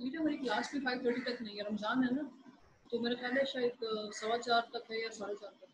रीटा मेरी क्लास भी 5:30 तक नहीं है, रमजान है ना, तो मेरा ख्याल है शायद 4:15 तक है या 4:30 तक।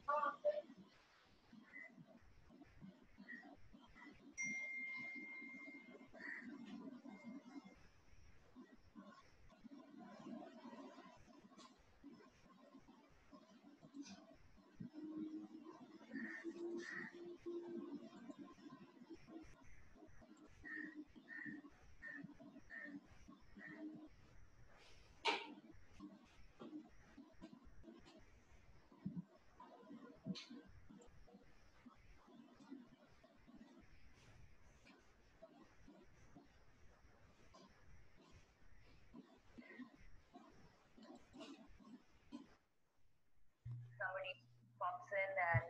Somebody pops in and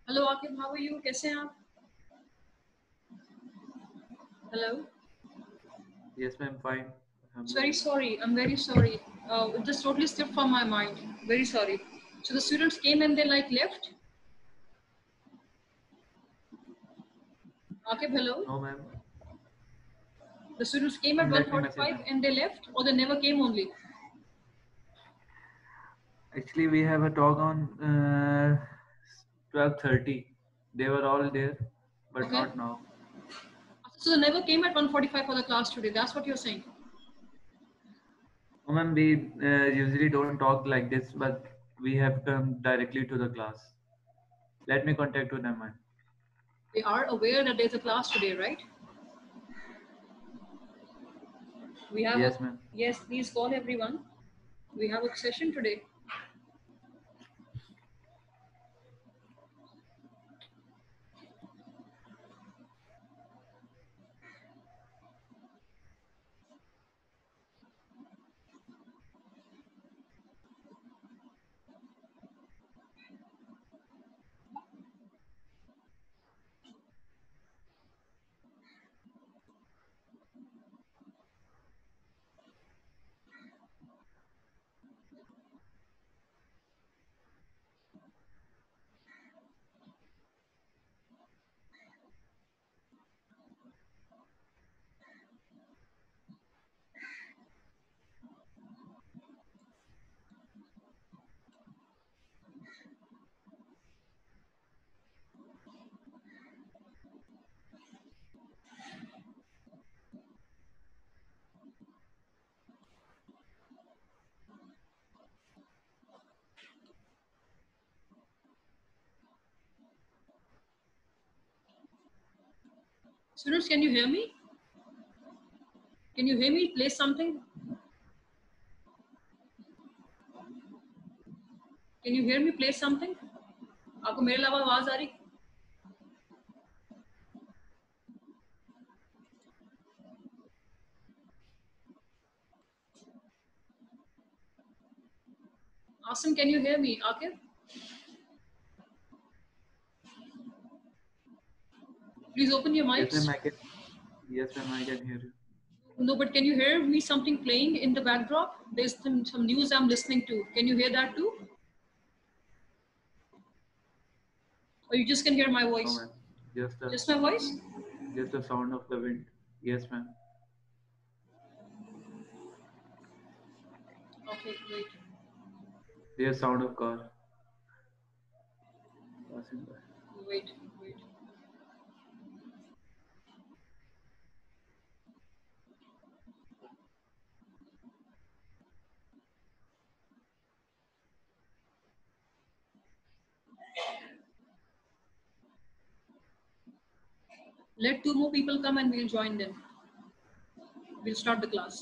hello Aqib, how are you? कैसे हैं आप? Hello. Yes, ma'am, fine. Very sorry, I'm very sorry. It just totally slipped from my mind. Very sorry. So the students came and they like left? Akib, hello? No, ma'am. The students came at Let me 1:45 message and they left, or they never came only? Actually, we have a talk on 12:30. They were all there, but Okay. not now. So they never came at 1:45 for the class today. That's what you're saying? No, ma'am, we usually don't talk like this, but we have come directly to the class. Let me contact with them, ma'am. They are aware that there's a class today, right? We have Yes, ma'am. Yes, please call everyone. We have a session today. Students, can you hear me? Can you hear me? Play something. Can you hear me? Play something. आपको मेरे अलावा आवाज आ रही? Asim, can you hear me? Akib? Please open your mics. Yes, ma'am, I can. Yes, ma'am, I can hear you. No, but can you hear me something playing in the backdrop? There's some news I'm listening to. Can you hear that too? Or you just can hear my voice? No, ma'am. Just my voice? Just the sound of the wind. Yes, ma'am. Okay, wait. There's sound of car passing by. Wait. Let 2 more people come and we'll join them. We'll start the class.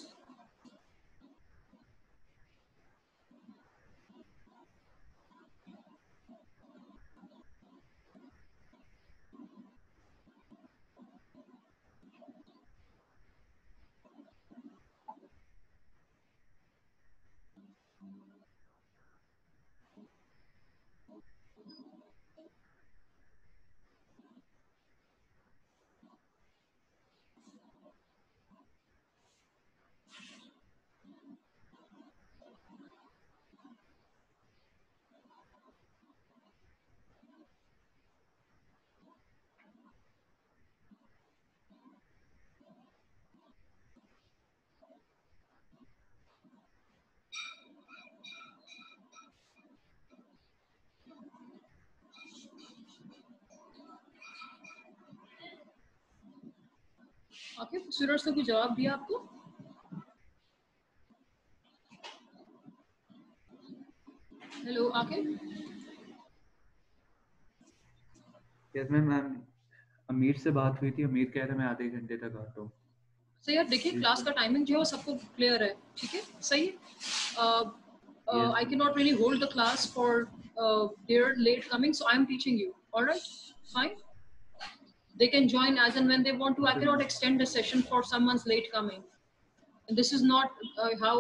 Aqib, students ने कोई जवाब दिया आपको? Hello Aqib? Yes ma'am, अमीर से बात हुई थी, अमीर कह रहा है मैं आधे घंटे तक आता हूँ। सही है, देखिए क्लास का टाइमिंग जो है वो सबको क्लियर है, ठीक है, सही है। I cannot really hold the class for their late coming, so I'm teaching you. All right, fine. They can join as and when they want to. I cannot extend the session for someone's late coming. And this is not how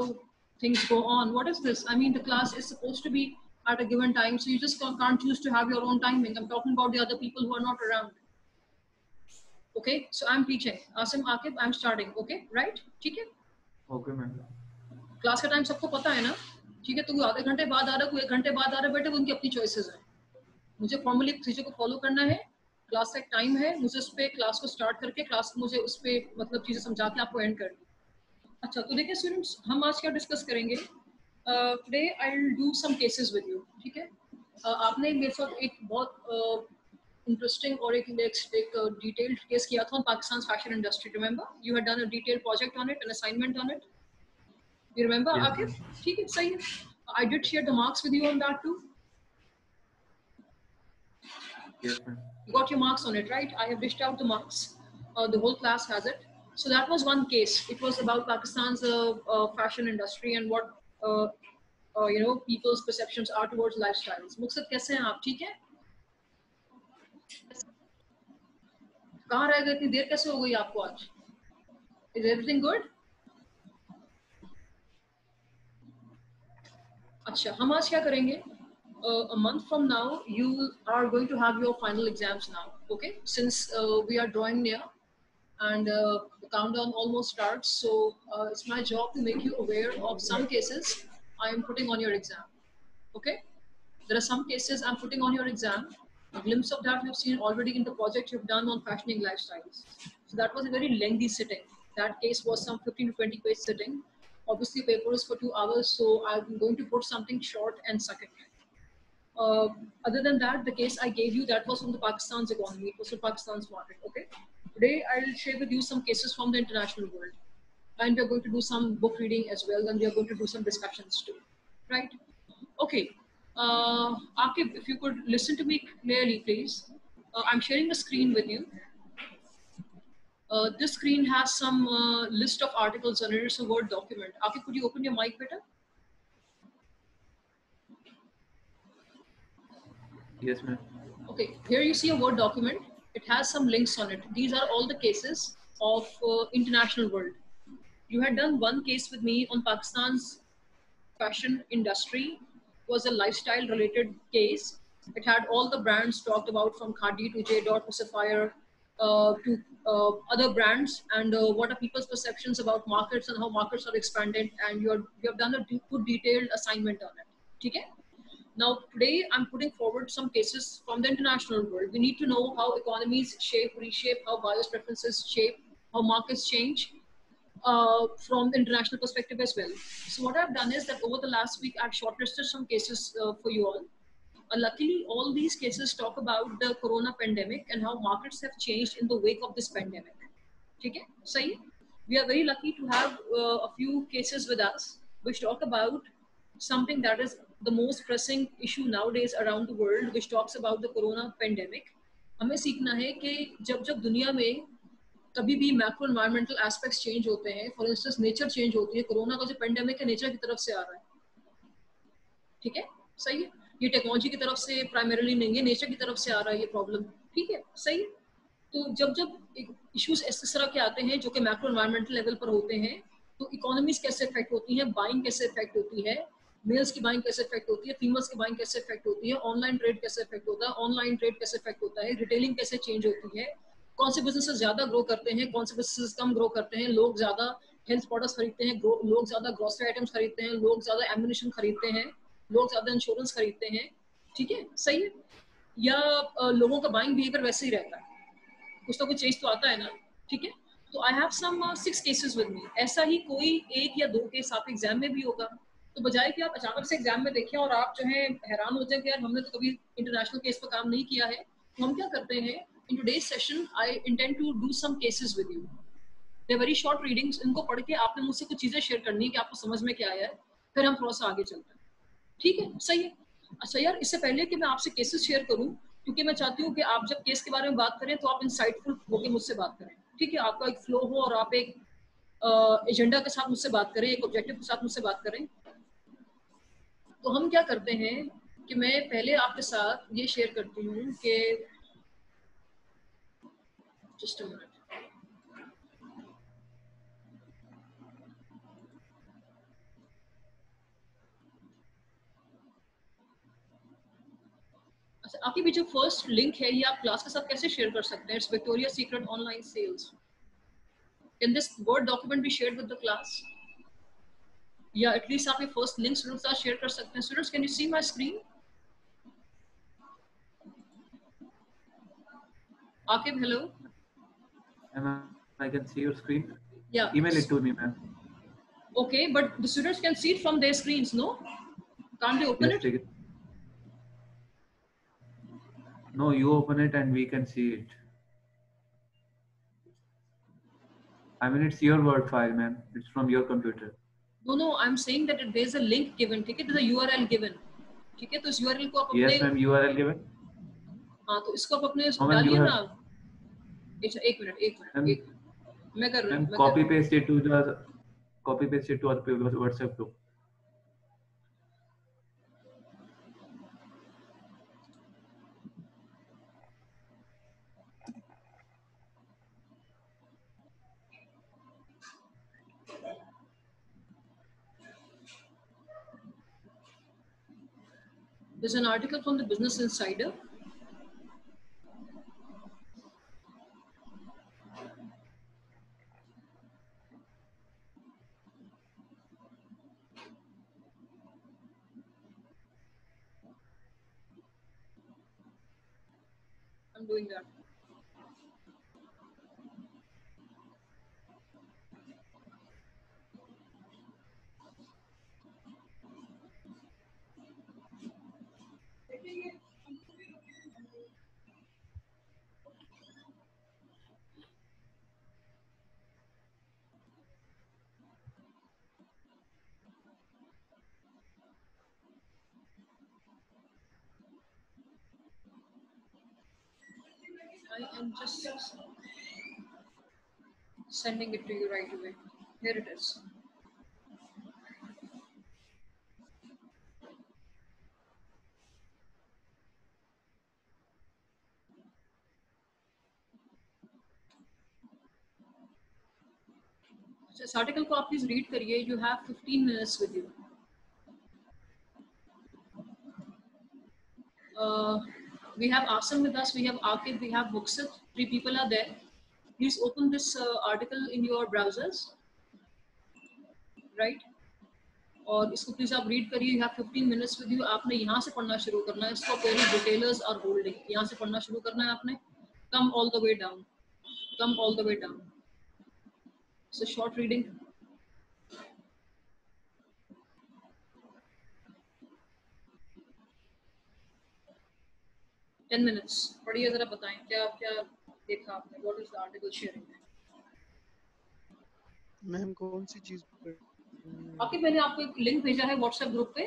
things go on. What is this? I mean, the class is supposed to be at a given time, so you just can't choose to have your own timing. I'm talking about the other people who are not around. Okay, so I'm teaching. Asim, Akib, I'm starting. Okay, right? ठीक है? Okay ma'am. Class का time सबको पता है ना, ठीक है? तो कोई आधे घंटे बाद आ रहा है, कोई 1 घंटे बाद आ रहा है, बेटे वो उनकी अपनी चॉइसेस हैं। मुझे फॉर्मली चीज़ों को फॉलो करना है, क्लास का एक टाइम है, मुझे उस पर क्लास को स्टार्ट करके क्लास को मुझे उस पर मतलब चीज़ें समझा के आपको एंड करनी। अच्छा, तो देखिए स्टूडेंट्स, हम आज क्या डिस्कस करेंगे? Today I will do some cases with you, ठीक है? आपने मेरे साथ एक बहुत इंटरेस्टिंग और एक डिटेल्ड केस किया था on Pakistan fashion industry. Remember, you had done a detailed project on it, an assignment on it. You remember, Yes, Akif? ma'am. ठीक है, सही है। I did share the marks with you on that too. Yes, ma'am. You got your marks on it, right? I have dished out the marks. The whole class has it. So that was one case. It was about Pakistan's fashion industry and what you know people's perceptions are towards lifestyles. मुक़सद कैसे हैं आप? ठीक है? कहाँ रह गए? इतनी देर कैसे हो गई आपको आज? Is everything good? अच्छा, हम आज क्या करेंगे? A month from now, you are going to have your final exams now. Okay, since we are drawing near and the countdown almost starts, so it's my job to make you aware of some cases I am putting on your exam. Okay, there are some cases I'm putting on your exam. A glimpse of that you've seen already in the project you've done on fashioning lifestyles. So that was a very lengthy sitting. That case was some 15 to 20 page sitting. Obviously, paper is for 2 hours, so I'm going to put something short and suck it. Other than that, the case I gave you, that was from the Pakistan's economy. It was from Pakistan's market. Okay. Today, I'll share with you some cases from the international world, and we're going to do some book reading as well, and we're going to do some discussions too. Right? Okay. Akib, if you could listen to me clearly, please. I'm sharing a screen with you. This screen has some list of articles on it. It's a Word document. Akib, could you open your mic better? Yes, ma'am. Okay, here you see a Word document. It has some links on it. These are all the cases of international world. You had done one case with me on Pakistan's fashion industry. It was a lifestyle related case. It had all the brands talked about, from Khadi to J. Dot to Sapphire to other brands, and what are people's perceptions about markets and how markets are expanded. And you have done a good detailed assignment on it. Okay? Now, today I'm putting forward some cases from the international world. We need to know how economies shape, reshape, how buyers' preferences shape, how markets change from the international perspective as well. So what I've done is that over the last week, I've shortlisted some cases for you all. Luckily, all these cases talk about the corona pandemic and how markets have changed in the wake of this pandemic. Okay? So we are very lucky to have a few cases with us which talk about something that is the most pressing issue nowadays around the world, which talks about the corona pandemic. हमें सीखना है कि जब दुनिया में कभी भी macro environmental aspects change होते हैं, फॉर इंस्टेंस नेचर चेंज होती है, कोरोना का जो पेंडेमिक है नेचर की तरफ से आ रहा है, ठीक है, सही है, ये टेक्नोलॉजी की तरफ से प्राइमरीली नहीं है, नेचर की तरफ से आ रहा है ये प्रॉब्लम, ठीक है, सही है। तो जब इश्यूज इस तरह के आते हैं जो कि मैक्रो एनवायरमेंटल लेवल पर होते हैं, तो इकोनॉमीज कैसे इफेक्ट होती हैं, बाइंग कैसे इफेक्ट होती है, मेल्स की बाइंग कैसे इफेक्ट होती है, फीमेल्स की बाइंग कैसे इफेक्ट होती है, ऑनलाइन ट्रेड कैसे इफेक्ट होता है, ऑनलाइन ट्रेड कैसे इफेक्ट होता है, रिटेलिंग कैसे चेंज होती है, कौन से बिजनेसेस ज्यादा ग्रो करते हैं, कौन से बिजनेसेस कम ग्रो करते हैं, लोग ज्यादा हेल्थ प्रोडक्ट्स खरीदते हैं, लोग ज्यादा ग्रोसरी आइटम्स खरीदते हैं, लोग ज्यादा एम्यूनिशन खरीदते हैं, लोग ज्यादा इंश्योरेंस खरीदते हैं, ठीक है, सही है, या लोगों का बाइंग बिहेवियर वैसे ही रहता है, कुछ तो कुछ चेंज तो आता है ना, ठीक है। तो I have some 6 cases with me. ऐसा ही कोई 1 या 2 केस आप एग्जाम में भी होगा, तो बजाय कि आप अचानक से एग्जाम में देखें और आप जो है हैरान हो जाए कि यार हमने तो कभी इंटरनेशनल केस पर काम नहीं किया है, तो हम क्या करते हैं, in today's session I intend to do some cases with you, they very short readings, इनको पढ़ के आपने मुझसे कुछ चीजें शेयर करनी है कि आपको समझ में क्या आया है, फिर हम थोड़ा सा आगे चलते हैं, ठीक है? सही है। अच्छा यार, इससे पहले कि मैं आपसे केसेस शेयर करूं, क्योंकि मैं चाहती हूँ कि आप जब केस के बारे में बात करें तो आप इंसाइटफुल होकर मुझसे बात करें, ठीक है? आपका एक फ्लो हो और आप एक एजेंडा के साथ मुझसे बात करें, एक ऑब्जेक्टिव के साथ मुझसे बात करें। तो हम क्या करते हैं कि मैं पहले आपके साथ ये शेयर करती हूँ कि जस्ट अ मिनट, अच्छा आपके भी जो फर्स्ट लिंक है ये आप क्लास के साथ कैसे शेयर कर सकते हैं? It's Victoria secret online sales. Can this word document be shared with the class? या एटलीस्ट आप ये फर्स्ट लिंक स्टूडेंट्स के साथ शेयर कर सकते हैं। Students can you see my screen? Akib, hello. I can see your screen. Yeah. Email it to me, ma'am. Okay, but the students can see it from their screens, no? Can't they open Yes, it? take it. No, you open it and we can see it. I mean, it's your Word file, ma'am. It's from your computer. No, I'm saying that there's a link given, ठीक है? There's a URL given, ठीक है? तो इस URL को आप अपने, Yes, ma'am. URL given. हाँ तो इसको आप अपने No, ma'am. You डालिए ना। have. अच्छा एक मिनट, मैं कर रही हूँ, मैं Copy paste it to the. Copy paste it to our WhatsApp group. There's an article from the Business Insider. I'm doing that. I am just sending it to you right away. Here it is. So इस article को आप please read करिए. You have 15 minutes with you. We have Asim with us, we have Akib, we have Muksit. 3 people are there. Please open this article in your browsers, right? और इसको please आप read करिए. You have 15 minutes with you. आपने यहाँ से पढ़ना शुरू करना है. इसको पहले retailers are holding. यहाँ से पढ़ना शुरू करना है आपने. Come all the way down. Come all the way down. It's a short reading. 10 minutes. पढ़िए जरा, बताएं क्या क्या देखा आपने. What is the article sharing? Ma'am कौन सी चीज आके मैंने आपको एक लिंक भेजा है व्हाट्सएप ग्रुप पे.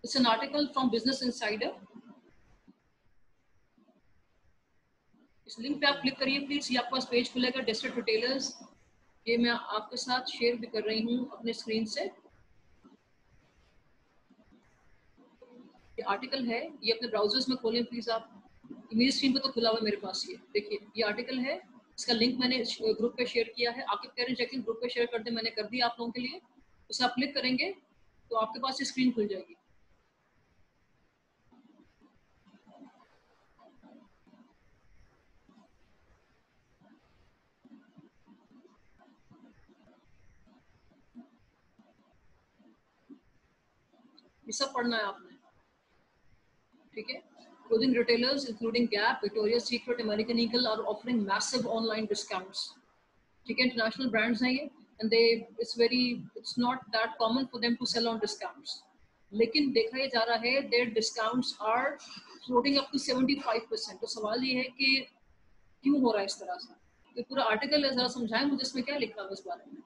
It's an article from business insider. इस लिंक पे आप क्लिक करिए प्लीज. ये आपके पास पेज खुलेगा, डिस्ट्रिक्ट रिटेलर्स. ये मैं आपके साथ शेयर भी कर रही हूँ अपने स्क्रीन से. ये आर्टिकल है, ये अपने ब्राउजर्स में खोलें प्लीज आप. मेरी स्क्रीन पे तो खुला हुआ है मेरे पास. ये देखिए, ये आर्टिकल है. इसका लिंक मैंने ग्रुप पे शेयर किया है. आपके कह रहे हैं चेकिंग ग्रुप पे शेयर कर दे. मैंने कर दिया आप लोगों के लिए. उसे आप क्लिक करेंगे तो आपके पास ये स्क्रीन खुल जाएगी. ये सब पढ़ना है आपने, ठीक है? Clothing retailers including Gap, Victoria's Secret, American Eagle are offering massive online discounts. ठीक है, international brands हैं ये, and it's not that common for them to sell on discounts. लेकिन देखा ये जा रहा है their discounts are floating up to 75%. तो सवाल ये है कि क्यों हो रहा है इस तरह से? ये पूरा आर्टिकल है, जरा समझाएं मुझे इसमें क्या लिखा हुआ है इस बारे में।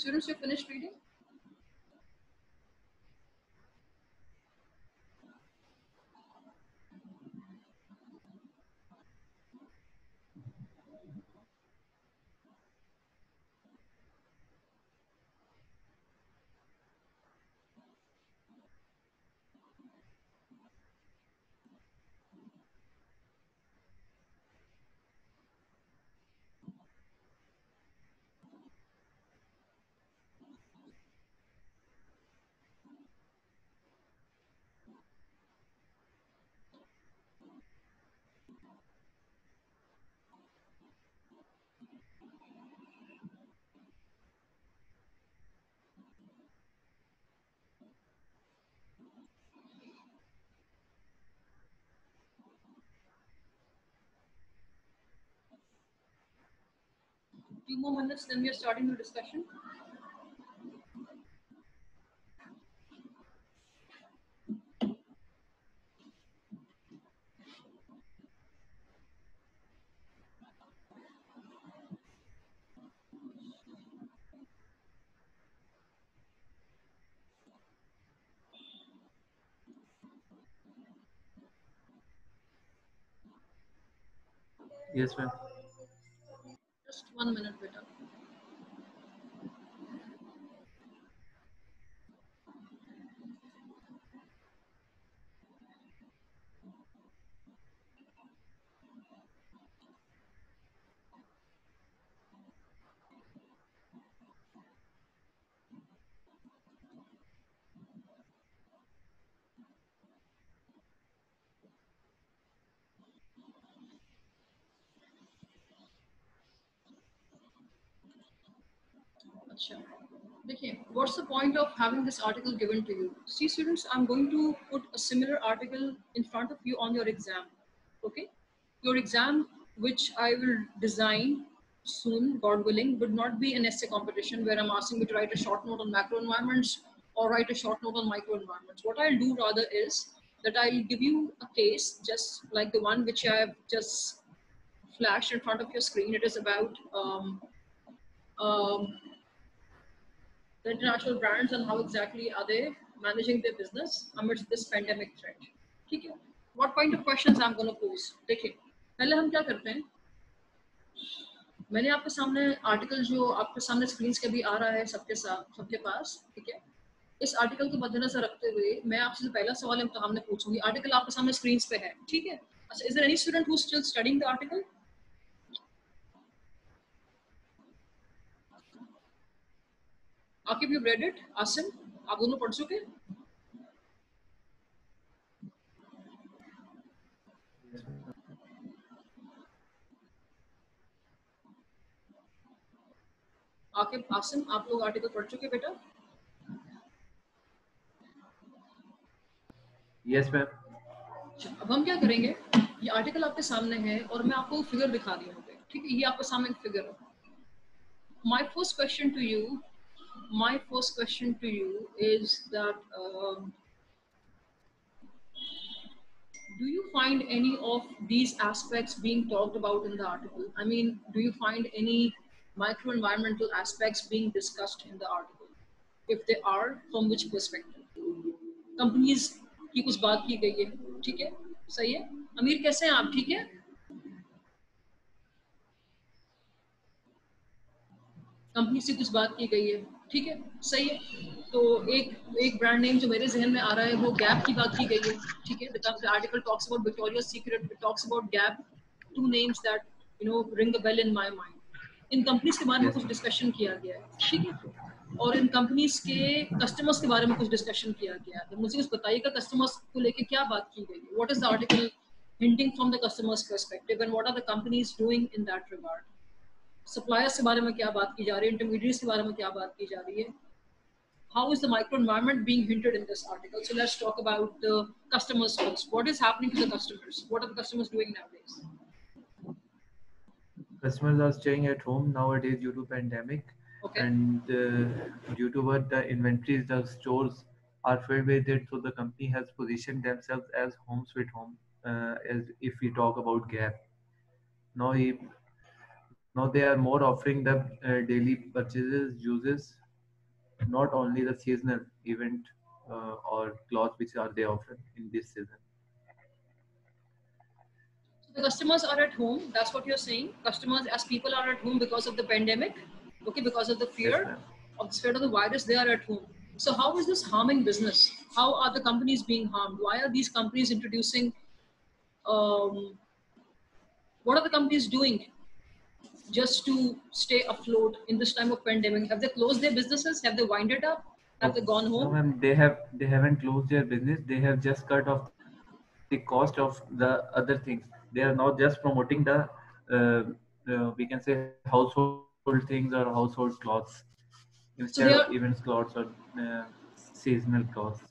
Students, you finished reading? Few more minutes, then we are starting the discussion. Yes, ma'am. Just 1 minute, beta. Acha. देखिए, what's the point of having this article given to you? See, students, I'm going to put a similar article in front of you on your exam. Okay, your exam, which I will design soon, God willing, would not be an essay competition where I'm asking you to write a short note on macro environments or write a short note on micro environments. What I'll do rather is that I'll give you a case just like the one which I have just flashed in front of your screen. It is about um, the international brands and how exactly are they managing their business amidst this pandemic threat. ठीक है? What kind of questions I'm going to pose? देखिए, पहले हम क्या करते हैं? मैंने आपके सामने आर्टिकल जो आपके सामने स्क्रीन के भी आ रहा है सबके पास, ठीक है? इस आर्टिकल को मद्देनजर रखते हुए मैं आपसे पहला सवाल इम्तिहान में पूछूंगी. आर्टिकल आपके सामने स्क्रीन पे है, ठीक है? अच्छा, is there any student who's still studying the article? Akib, you've read it? Asim, आप दोनों पढ़ चुके? आकिब, आसिम, आप लोग आर्टिकल पढ़ चुके बेटा? Yes, ma'am. अब हम क्या करेंगे? ये आर्टिकल आपके सामने है और मैं आपको फिगर दिखा रही हूँ, ठीक है? ये आपके सामने एक फिगर है. My first question to you is that do you find any of these aspects being talked about in the article? I mean, do you find any micro-environmental aspects being discussed in the article? If they are, from which perspective? Companies की कुछ बात की गई है, ठीक है? सही है? अमीर कैसे हैं आप? ठीक है? कंपनी से कुछ बात की गई है, ठीक है? सही है? तो एक ब्रांड नेम जो मेरे जहन में आ रहा है वो गैप की बात की गई है, ठीक है? The article talks about Victoria's Secret, it talks about Gap, two names that ring a bell in my mind. In companies के बारे में कुछ डिस्कशन किया गया है, ठीक है? और इन कंपनीज के कस्टमर्स के बारे में कुछ डिस्कशन किया गया है. मुझे कुछ बताइएगा कस्टमर्स को लेके क्या बात की गई है? What is the article hinting from the customer's perspective and what are the companies doing in that regard? Suppliers के बारे में क्या बात की जा रही है? इंटरमीडिएट्स के बारे में क्या बात की जा रही है? How is the micro environment being hinted in this article? So let's talk about the customers first. What is happening to the customers? What are the customers doing nowadays? Customers are staying at home nowadays due to pandemic, Okay. and due to what the inventories, the stores are filled with it. So the company has positioned themselves as home sweet home. As if we talk about Gap, now they are more offering the daily purchases, uses not only the seasonal event or clothes which are they offer in this season. The customers are at home. That's what you're saying. Customers, as people are at home because of the pandemic, okay, because of the Yes, fear ma'am. of the spread of the virus, they are at home. So how is this harming business? How are the companies being harmed? Why are these companies introducing? What are the companies doing just to stay afloat in this time of pandemic? Have they closed their businesses? Have they winded up? Have they No, gone no, home? ma'am. They haven't closed their business. They have just cut off the cost of the other things. They are not just promoting the we can say household things or household clothes instead of So they events are. clothes or seasonal clothes.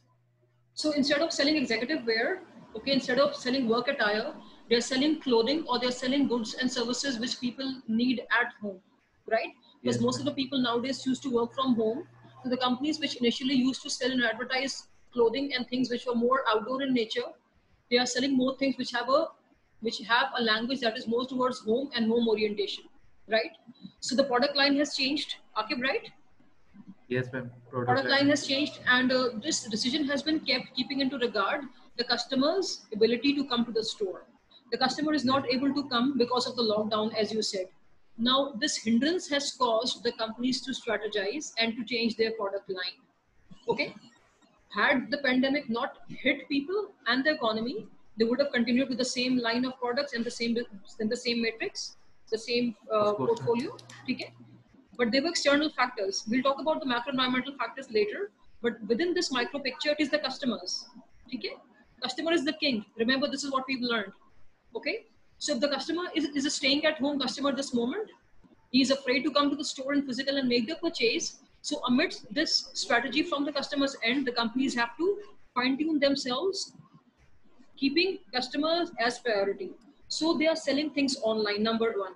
So instead of selling executive wear, okay, instead of selling work attire, they're selling clothing or they're selling goods and services which people need at home, right? Because Yes, most of the ma'am. people nowadays choose to work from home. So the companies which initially used to sell and advertise clothing and things which were more outdoor in nature, they are selling more things which have a language that is more towards home and home orientation, right? So the product line has changed, Akib, right? Yes, ma'am. Product Product line line has has changed. changed, and this decision has been kept keeping into regard the customer's ability to come to the store. The customer is Yes, not able to come because of the lockdown, as you said. Now, this hindrance has caused the companies to strategize and to change their product line. Okay, had the pandemic not hit people and the economy, they would have continued with the same line of products and the same matrix, the same of course, ma'am. portfolio. Okay, but they were external factors. We'll talk about the macro environmental factors later, but within this micro picture, it is the customers. Okay, customer is the king. Remember, this is what we've learned. Okay, so if the customer is a staying at home customer this moment, he is afraid to come to the store in physical and make the purchase. So amidst this strategy from the customer's end, the companies have to fine tune themselves, keeping customers as priority. So they are selling things online, number one.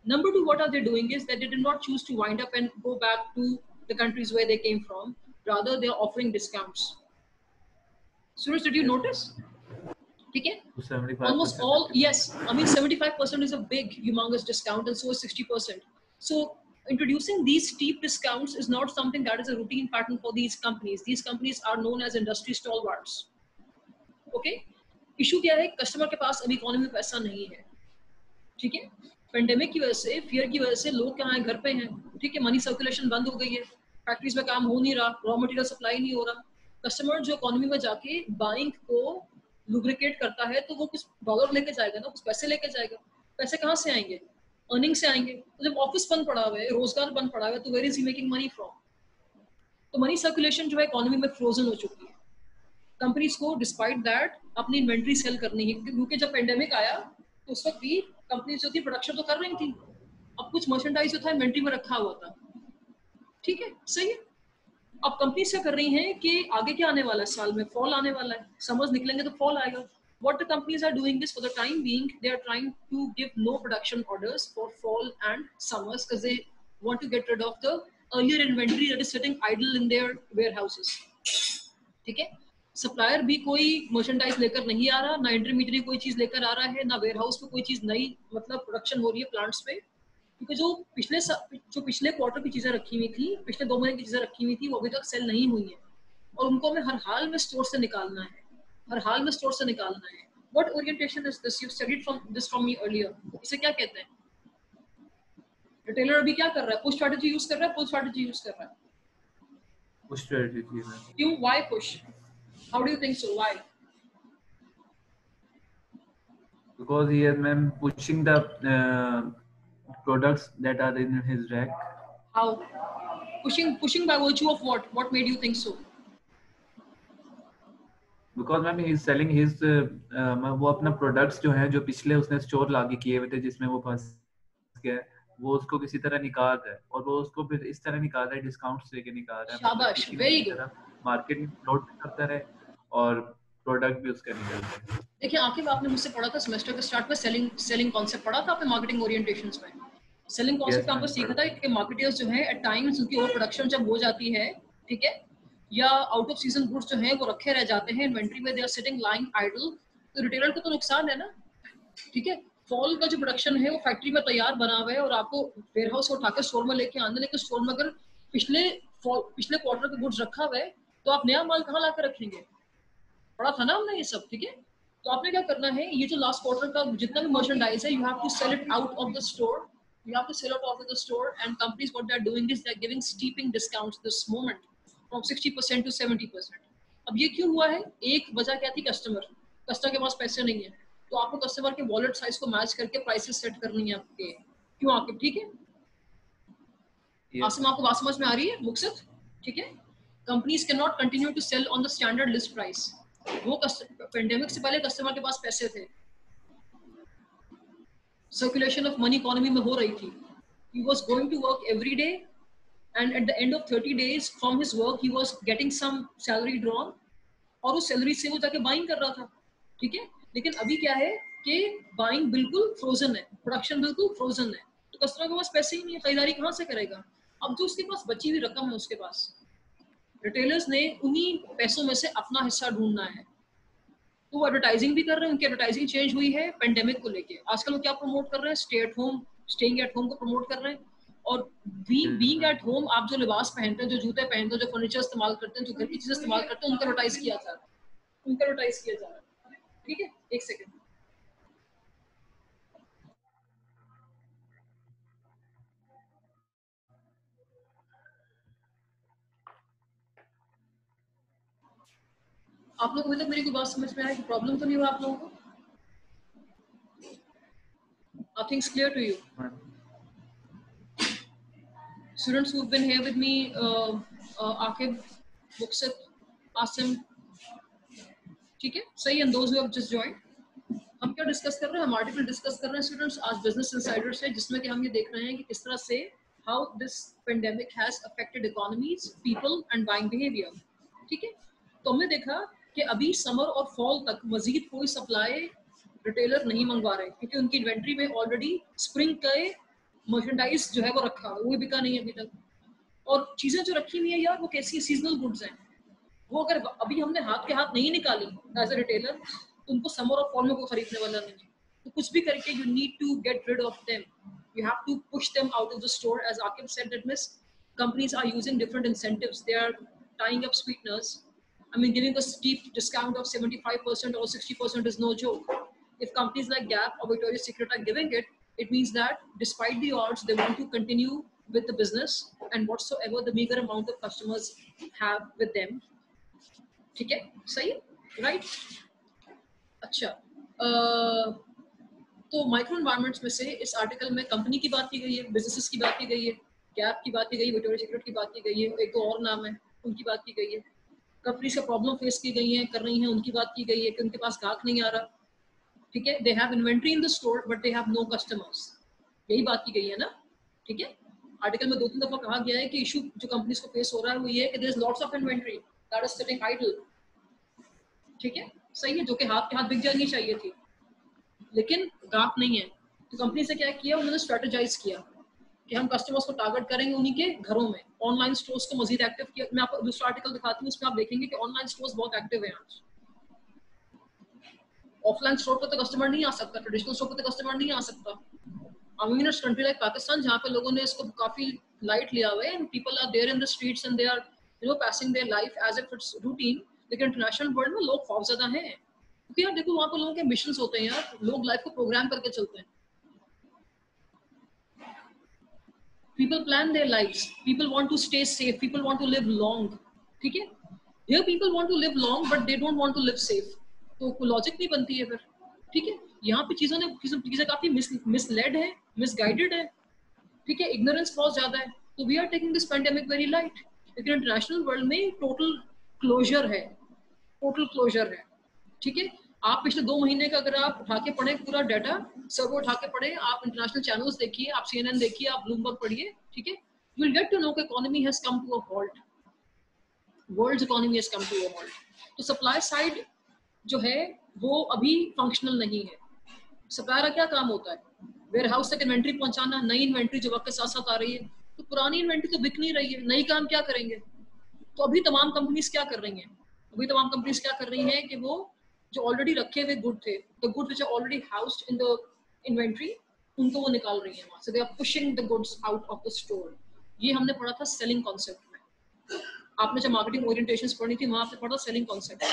Number two, what are they doing is that they did not choose to wind up and go back to the countries where they came from. Rather, they are offering discounts. Suraj, did you Yes, ma'am. notice? Okay? To 75%, Almost all, 50%. yes. I mean, 75% is a big, humongous discount, and so is 60%. So introducing these steep discounts is not something that is a routine pattern for these companies. These companies are known as industry stalwarts. Okay, issue क्या है, customer के पास अभी economy में पैसा नहीं है, ठीक है, पेंडेमिक की वजह से, फियर की वजह से लोग कहाँ हैं, घर पे हैं, ठीक है, मनी सर्कुलेशन बंद हो गई है, फैक्ट्रीज में काम हो नहीं रहा, रॉ मटेरियल सप्लाई नहीं हो रहा, कस्टमर जो इकोनॉमी में जाके बाइंग को लुब्रिकेट करता है तो वो कुछ डॉलर लेके जाएगा ना, कुछ पैसे लेके जाएगा, पैसे कहाँ से आएंगे, अर्निंग से आएंगे, तो जब ऑफिस बंद पड़ा हुआ है, रोजगार बंद पड़ा हुआ है, तो where is he making money from? तो मनी सर्कुलेशन जो है इकोनॉमी में फ्रोजन हो चुकी है। कंपनीज को डिस्पाइट दैट अपनी इन्वेंट्री सेल करनी है, क्योंकि जब पेंडेमिक आया तो उस वक्त भी कंपनीज जो थी प्रोडक्शन तो कर रही थी, अब कुछ मर्चेंडाइज जो था इन्वेंट्री में रखा हुआ था, ठीक है, सही है। अब कंपनीज क्या कर रही हैं कि आगे क्या आने वाला है, साल में फॉल आने वाला है, समर्स निकलेंगे तो फॉल आएगा। What the companies are doing is, for the time being, they are trying to give no production orders for fall and summers because they want to get rid of the earlier inventory that is sitting idle in their warehouses. ठीक है, supplier भी कोई merchandise लेकर नहीं आ रहा, ना intermediate कोई चीज लेकर आ रहा है, ना वेयरहाउस में कोई चीज नई मतलब प्रोडक्शन हो रही है प्लांट्स पे, क्योंकि जो पिछले क्वार्टर की चीजें रखी हुई थी, पिछले 2 महीने की चीजें रखी हुई थी, वो अभी तक सेल नहीं हुई है और उनको हमें हर हाल में स्टोर से निकालना है, हर हाल में स्टोर से निकालना है। What orientation is this? You studied from me earlier. इसे क्या कहते हैं? रिटेलर अभी क्या कर रहा है? पुश स्ट्रेटजी यूज कर रहा है, पुल स्ट्रेटजी यूज कर रहा है। Push strategy, ma'am. क्यों? Why push? How do you think so? Why? Because he is, ma'am, pushing the products that are in his rack. How? Pushing by virtue of what? What made you think so? Because ma'am he is selling his वो अपना products जो हैं जो पिछले उसने store लागे किए हुए थे जिसमें वो फंस गया है, वो उसको किसी तरह निकाल रहा है और वो उसको फिर इस तरह निकाल रहा है, डिस्काउंट्स लेके निकाल रहा है, शाबाश, किसी very भी good. तरह मार्केट में फ्लोट करता रहे और प्रोडक्ट भी उसका निकल जाए। देखिए आखिर आपने मुझसे पढ़ा था सेमेस्टर के स्टार्ट में, सेलिंग कॉन्सेप्ट पढ़ा था आपने मार्केटिंग ओरिएंटेशंस में। सेलिंग कॉन्सेप्ट आपको सीखा था कि मार्केटर्स जो है एट टाइम्स उनकी ओवर प्रोडक्शन जब हो जाती है, ठीक है, या आउट ऑफ सीजन गुड्स जो है वो रखे रह जाते हैं इन्वेंट्री में, they are sitting lying idle, तो रिटेलर को तो नुकसान है ना, ठीक है। फॉल का जो प्रोडक्शन है वो फैक्ट्री में तैयार बना हुआ है और आपको वेयरहाउस उठा के स्टोर में लेके आना, लेकिन स्टोर में अगर पिछले पिछले क्वार्टर का गुड्स रखा हुआ है, तो आप नया माल कहाँ लाकर रखेंगे? पढ़ा था ना हमने ये सब, ठीक है? तो आपने क्या करना है, ये जो लास्ट क्वार्टर का जितना भी मर्चेंडाइज है, you have to sell it out of the store, you have to sell it off at the store, and companies what they're doing is they're giving steeping discounts this moment from 60% to 70%. अब ये क्यों हुआ है? एक वजह क्या थी, customer के पास पैसे नहीं है, तो आपको कस्टमर के वॉलेट साइज को मैच करके प्राइसेस सेट करनी है आपके, क्यों आपके, ठीक है? आसिम आपको बात समझ में आ रही है? मुक्सद, ठीक है? Companies can not continue to sell on the standard list price. वो पेंडेमिक से पहले कस्टमर के पास पैसे थे, सर्कुलेशन ऑफ मनी इकोनॉमी में हो रही थी, he was going to work every day and at the end of 30 days from his work he was getting some salary drawn और उस सैलरी से वो जाके बाइंग कर रहा था, ठीक है? लेकिन अभी क्या है कि बाइंग बिल्कुल फ्रोजन है, प्रोडक्शन बिल्कुल फ्रोजन है, तो कस्टमर के पास पैसे ही नहीं है, खरीदारी कहाँ से करेगा? अब जो उसके पास बची हुई रकम है उसके पास, रिटेलर्स ने उन्हीं पैसों में से अपना हिस्सा ढूंढना है, तो वो एडवर्टाइजिंग भी कर रहे हैं, उनकी एडवर्टाइजिंग चेंज हुई है पेंडेमिक को लेके। आजकल वो क्या प्रमोट कर रहे हैं? स्टेइंग एट होम को प्रमोट कर रहे हैं, और बीइंग एट होम आप जो लिबास पहनते हैं, जो जूते पहनते हैं, जो फर्नीचर इस्तेमाल करते हैं, जो घर की चीजें इस्तेमाल करते हैं, उनका एडवर्टाइज किया जा रहा है, ठीक है? एक सेकेंड, आप लोग अभी तक मेरी कोई बात समझ में आया कि प्रॉब्लम तो नहीं हुआ आप लोगों को? Are things clear to you? Students who've been here with me, Akib, Muksat, Asim, ठीक है, सही, and those who have just joined, हम क्या डिस्कस कर रहे हैं? हम आर्टिकल डिस्कस कर रहे हैं स्टूडेंट्स आज बिजनेस इनसाइडर से, जिसमें कि हम ये देख रहे हैं कि किस तरह से how this pandemic has affected economies, people and buying behaviour, ठीक है? तो हमने देखा कि अभी समर और फॉल तक मजीद कोई सप्लाई रिटेलर नहीं मंगवा रहे, क्योंकि उनकी इन्वेंट्री में ऑलरेडी स्प्रिंग के मर्चेंडाइज जो है वो रखा हुआ, वो बिका नहीं है अभी तक, और चीजें जो रखी हुई है यार वो कैसी सीजनल गुड्स हैं, वो अगर अभी हमने हाथ के हाथ नहीं निकाली एज अ रिटेलर, तो उनको समर और फॉल में कोई खरीदने वाला नहीं है, तो कुछ भी करके you need to get rid of them, you have to push them out of the store, as Akib said that Miss companies are using different incentives, they are tying up sweeteners, I mean giving a steep discount of 75% or 60% is no joke. If companies like Gap or Victoria's Secret are giving it, it means that despite the odds they want to continue with the business and whatsoever the meager amount of customers have with them, ठीक है? सही, right? अच्छा, तो micro environments में से इस article में company की बात की गई है, बिजनेसेस की बात की गई है, गैप की बात की गई है, विक्टोरिया सीक्रेट की बात की गई है, एक दो और नाम है उनकी बात की गई है, कंपनी से प्रॉब्लम फेस की गई है, कर रही हैं, उनकी बात की गई है कि उनके पास ग्राहक नहीं आ रहा, ठीक है? They have inventory in the store but they have no customers, यही बात की गई है ना, ठीक है? आर्टिकल में 2-3 दफा कहा गया है कि इशू जो कंपनीज को फेस हो रहा है वो ये है कि there is lots of inventory that is sitting idle, ठीक है? सही है, जो कि हाथ के हाथ बिक जानी चाहिए थी, लेकिन ग्राहक नहीं है, तो कंपनी से क्या किया, उन्होंने स्ट्रेटेजाइज किया कि हम कस्टमर्स को टारगेट करेंगे उन्हीं के घरों में, ऑनलाइन स्टोर्स को मजीद एक्टिव किया। मैं आपको दूसरा आर्टिकल दिखाती हूँ, उसमें आप देखेंगे कि ऑनलाइन स्टोर्स बहुत एक्टिव है आज, ऑफलाइन स्टोर पर तो कस्टमर नहीं आ सकता, ट्रेडिशनल स्टोर पर तो कस्टमर नहीं आ सकता। I mean it's country like Pakistan जहाँ पे लोगों ने इसको काफी लाइट लिया हुआ है, and people are there in the streets and they are you know passing their life as if it's routine, लेकिन इंटरनेशनल वर्ल्ड में लोग खौफ ज़्यादा हैं, क्योंकि यार देखो वहाँ पर लोगों के मिशंस होते हैं यार, लोग लाइफ को प्रोग्राम करके चलते हैं, people plan their lives, people want to stay safe, people want to live long, ठीक है? Here people want to live long but they don't want to live safe, तो कोई लॉजिक नहीं बनती है फिर, ठीक है? यहाँ पे चीजें काफी मिसलेड है, मिसगाइडेड है, ठीक है? इग्नोरेंस बहुत ज्यादा है, तो we are taking this pandemic very light, लेकिन इंटरनेशनल वर्ल्ड में टोटल क्लोजर है, ठीक है? आप पिछले 2 महीने का अगर आप उठा के पढ़े पूरा डाटा, सर्वे उठा के पढ़े, आप इंटरनेशनल चैनल्स देखिए, आप CNN देखिए, आप ब्लूमबर्ग पढ़िए, ठीक है? You will get to know कि economy has come to a halt, world's economy has come to a halt, तो सप्लाई साइड जो है वो अभी फंक्शनल नहीं है। सप्लायर का क्या काम होता है? वेयर हाउस तक इन्वेंट्री पहुंचाना, नई इन्वेंट्री जो वक्त के साथ साथ आ रही है, तो पुरानी इन्वेंट्री तो बिक नहीं रही है, नई काम क्या करेंगे? तो अभी तमाम कंपनीज क्या कर रही हैं कि वो जो ऑलरेडी रखे हुए गुड थे, the good which are already housed in the inventory, उनको वो निकाल रही हैं वहां से, they are pushing the goods out of the store. ये हमने पढ़ा था सेलिंग कॉन्सेप्ट में, आपने जब मार्केटिंग ओरिएंटेशंस पढ़ी थी वहां पे पढ़ा सेलिंग कॉन्सेप्ट,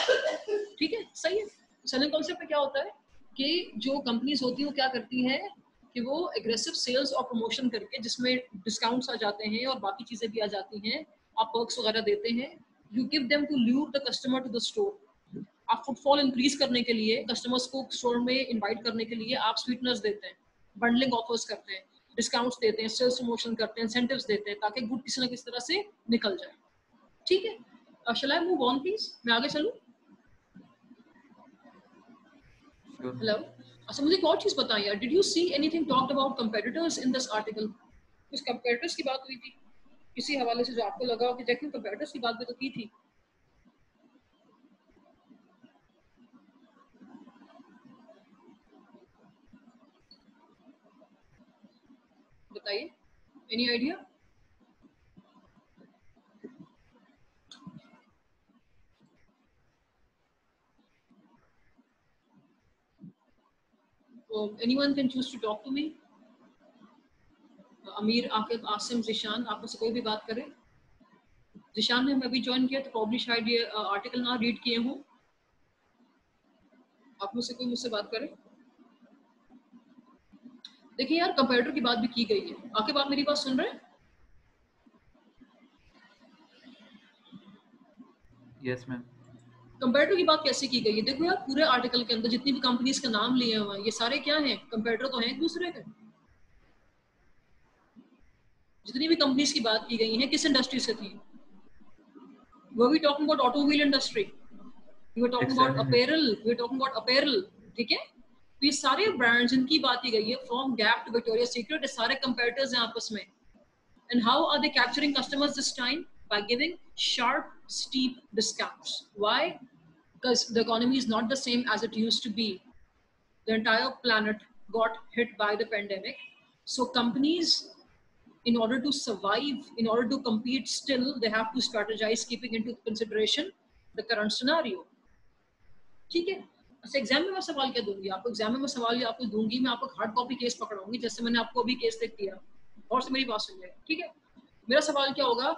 ठीक है, सही है। सेलिंग कॉन्सेप्ट में क्या होता है कि जो कंपनीज होती हैं वो क्या करती हैं कि वो एग्रेसिव सेल्स और प्रमोशन करके, जिसमें डिस्काउंट्स आ जाते हैं और बाकी चीजें भी आ जाती हैं, आप पर्क्स वगैरह देते हैं, you give them to lure the customer to the store. आप फुटफॉल इंक्रीज करने के लिए, कस्टमर्स को स्टोर में इनवाइट करने के लिए आप स्वीटनर्स देते हैं, बंडलिंग ऑफर्स करते हैं, डिस्काउंट्स देते हैं, सेल्स प्रमोशन करते हैं, इंसेंटिव्स देते हैं, ताकि गुड किसी ना किसी तरह से निकल जाए, ठीक है। शैल आई मूव ऑन प्लीज, मैं आगे चलूं? हेलो, अच्छा मुझे एक और चीज बताइए यार, did you see anything talked about competitors in this article? कुछ कंपेटिटर्स की बात हुई थी किसी हवाले से जो आपको लगा हो कि देखिए कंपेटिटर्स की बात भी तो की थी? बताइए, any idea? Anyone can choose to talk to me. Amir, Aqib, Asim, Zeeshan, आप में से कोई भी बात करे। जिशान ने हमें अभी ज्वाइन किया तो प्रॉब्ली शायद ये आर्टिकल ना रीड किए हों। आप में से कोई मुझसे बात करे। देखिए यार, कंपेटिटर की बात भी की गई है। आकिब, आप मेरी बात सुन रहे हैं? Yes ma'am. कंपेटिटर की बात कैसे की गई है? देखो यार, पूरे आर्टिकल के अंदर जितनी भी कंपनीज का नाम लिए हुए हैं, ये सारे क्या हैं? कंपेटिटर तो हैं एक दूसरे के। जितनी भी कंपनीज की बात की गई है किस इंडस्ट्री से थी? Were we talking about automobile industry? We were talking about apparel, we were talking about apparel, ठीक है। तो ये सारे ब्रांड्स जिनकी बात की गई है, from Gap to Victoria secret, ये सारे कंपेटिटर्स हैं आपस में। And how are they capturing customers this time? By giving sharp, steep discounts. Why? Because the economy is not the same as it used to be. The entire planet got hit by the pandemic. So companies, in order to survive, in order to compete still, they have to strategize keeping into consideration the current scenario. ठीक है। अच्छा, exam में मैं सवाल क्या दूंगी आपको? Exam में मैं सवाल ये आपको दूंगी, मैं आपको हार्ड कॉपी केस पकड़ाऊंगी, जैसे मैंने आपको अभी केस देख दिया। और से मेरी बात सुनिए, ठीक है। मेरा सवाल क्या होगा?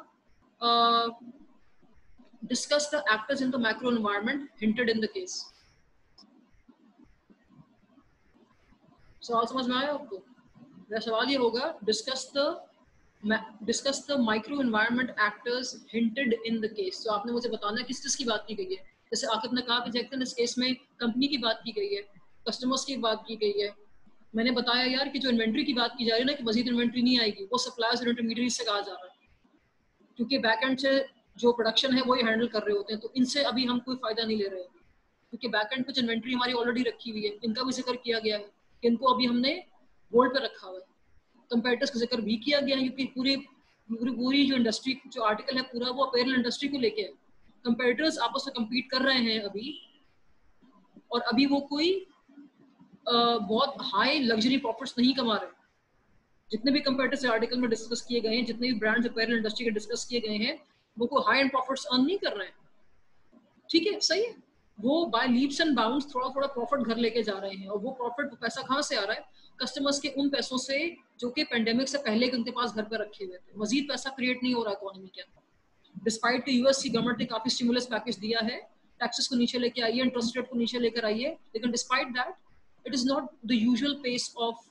Discuss the actors in the macro environment hinted in the case. सवाल समझ में आया आपको? मेरा सवाल ये होगा, discuss the micro environment actors hinted in the case. तो आपने मुझे बताना है किस किस की बात की गई है। जैसे आकिब ने कहा कि जैक्सन इस केस में कंपनी की बात की गई है, कस्टमर्स की बात की गई है। मैंने बताया यार कि जो इन्वेंट्री की बात की जा रही है ना, कि मजीद इन्वेंट्री नहीं आएगी, वो सप्लायर्स और इंटरमीडिएट से कहा जा रहा है, क्योंकि बैकएंड से जो प्रोडक्शन है वही हैंडल कर रहे होते हैं, तो इनसे अभी हम कोई फायदा नहीं ले रहे हैं, क्योंकि बैकएंड कुछ इन्वेंट्री हमारी ऑलरेडी रखी हुई है। इनका भी जिक्र किया गया है कि इनको अभी हमने होल्ड पे रखा हुआ है। कंपेटिटर्स का जिक्र भी किया गया है, क्योंकि पूरी जो इंडस्ट्री, जो आर्टिकल है पूरा, वो अपैरल इंडस्ट्री को लेके है। कंपेटिटर्स आपस में कम्पीट कर रहे हैं अभी, और अभी वो कोई बहुत हाई लग्जरी प्रॉफिट्स नहीं कमा रहे। जितने भी कंपेटिटर्स आर्टिकल में डिस्कस किए गए हैं, जितने भी ब्रांड्स अपैरल इंडस्ट्री के डिस्कस किए गए हैं, वो कोई हाई एंड प्रॉफिट्स अर्न नहीं कर रहे हैं, ठीक है, सही है। वो बाय लीप्स एंड बाउंड्स थोड़ा थोड़ा प्रॉफिट घर लेके जा रहे हैं, और वो प्रॉफिट, पैसा कहाँ से आ रहा है? कस्टमर्स के उन पैसों से जो कि पेंडेमिक से पहले उनके पास घर पर रखे हुए थे। मजीद पैसा क्रिएट नहीं हो रहा इकोनॉमी के अंदर, डिस्पाइट यूएस की गवर्नमेंट ने काफी स्टिमुलस पैकेज दिया है, टैक्सेस को नीचे लेके आइए, इंटरेस्ट रेट को नीचे लेकर आइए, लेकिन despite that it is not the usual pace of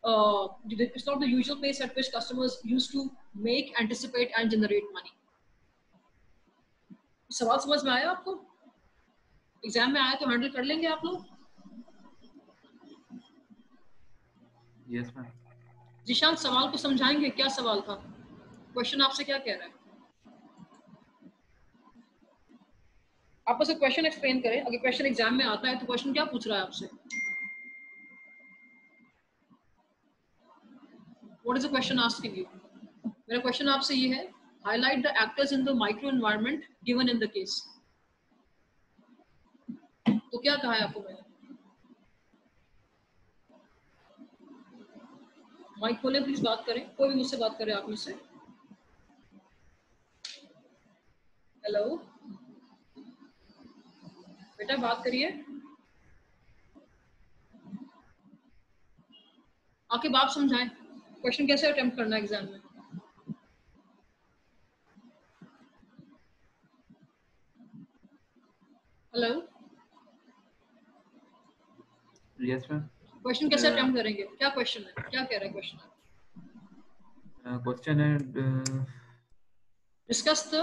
it's not the usual pace at which customers used to make, anticipate and generate money. सवाल समझ में आया आपको? एग्जाम में आया तो हैंडल कर लेंगे आप लोग? Yes ma'am. जिशान, सवाल को समझाएंगे? क्या सवाल था? क्वेश्चन आपसे क्या कह रहा है? आप बस क्वेश्चन एक्सप्लेन करें। अगर क्वेश्चन एग्जाम में आता है तो क्वेश्चन क्या पूछ रहा है आपसे? What is the question asking you? मेरा क्वेश्चन आपसे ये है, highlight the actors in the micro environment given in the case. तो क्या कहा है आपको मैंने? माइक खोले प्लीज, बात करें, कोई भी मुझसे बात करे आप में से। हेलो बेटा, बात करिए। आके बात समझाएं, क्वेश्चन कैसे अटेम्प्ट करना है एग्जाम में। Hello, yes ma'am. क्वेश्चन कैसे अटेम्प्ट करेंगे? क्या क्वेश्चन है? क्या कह रहा है क्वेश्चन? क्वेश्चन है discuss the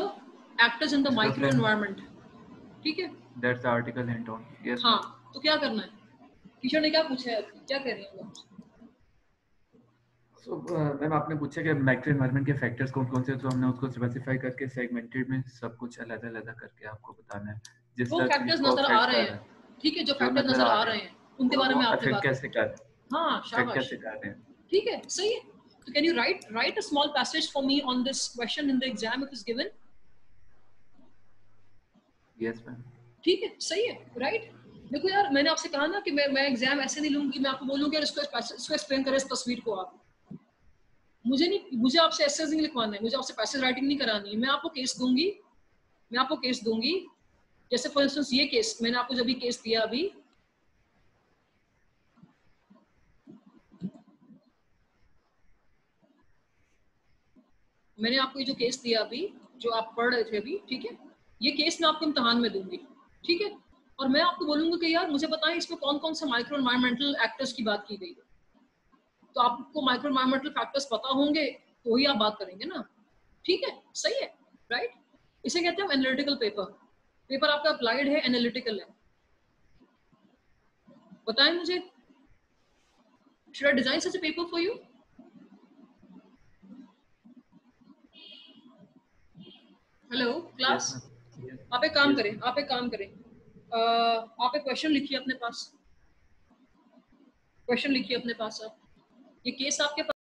actors in the discuss micro the environment. ठीक है, that's the article hint on yes हाँ, ma'am। तो क्या करना है? किशोर ने क्या पूछा है? क्या कह रहे हैं वो? सो मैम आपने पूछा कि मैक्रो एनवायरनमेंट के फैक्टर्स कौन कौन से, तो हमने उसको स्पेसिफाई करके सेगमेंटेड में सब कुछ अलग अलग करके आपको बताना है जिस जो तरह से फैक्टर्स जिसको नजर आ अफेक्ट रहे कर हैं, रहा है, ठीक है, जो जो फैक्टर्स नजर नजर आ आ रहे रहे हैं हैं उनके और बारे वो में आपने अफेक्ट बात कैसे की। कर रहे हैं, हाँ, अफेक्ट शाबाश, कैसे कर रहे हैं। ठीक है, सही है। तो can you right a small passage for me on this question in the exam if is given? Yes ma'am. ठीक है, सही है, राइट। देखो यार, मैंने आपसे कहा ना कि मैं एग्जाम ऐसे नहीं लूंगी, मैं आपको बोलूंगी इसको एक्सप्लेन करें इस तस्वीर को आप। मुझे आपसे ऐसे नहीं लिखवाना है, मुझे आपसे पैसेज राइटिंग नहीं करानी है। मैं आपको केस दूंगी, जैसे फॉर इंस्टेंस ये केस मैंने आपको जब भी केस दिया अभी, मैंने आपको ये जो केस दिया अभी, जो आप पढ़ रहे थे अभी, ठीक है, ये केस मैं आपको इम्तिहान में दूंगी, ठीक है। और मैं आपको बोलूंगा कि यार मुझे बताएं इसमें कौन कौन से माइक्रो एनवायरमेंटल एक्टर्स की बात की गई है। तो आपको माइक्रो एनवायरमेंटल फैक्टर्स पता होंगे तो ही आप बात करेंगे ना, ठीक है, सही है, राइट। इसे कहते हैं एनालिटिकल पेपर आपका अप्लाइड है, एनालिटिकल है। बताएं मुझे, should I design such a paper for you? Hello class, yes ma'am. आप एक काम करें, आप एक क्वेश्चन लिखिए अपने पास, आप ये केस आपके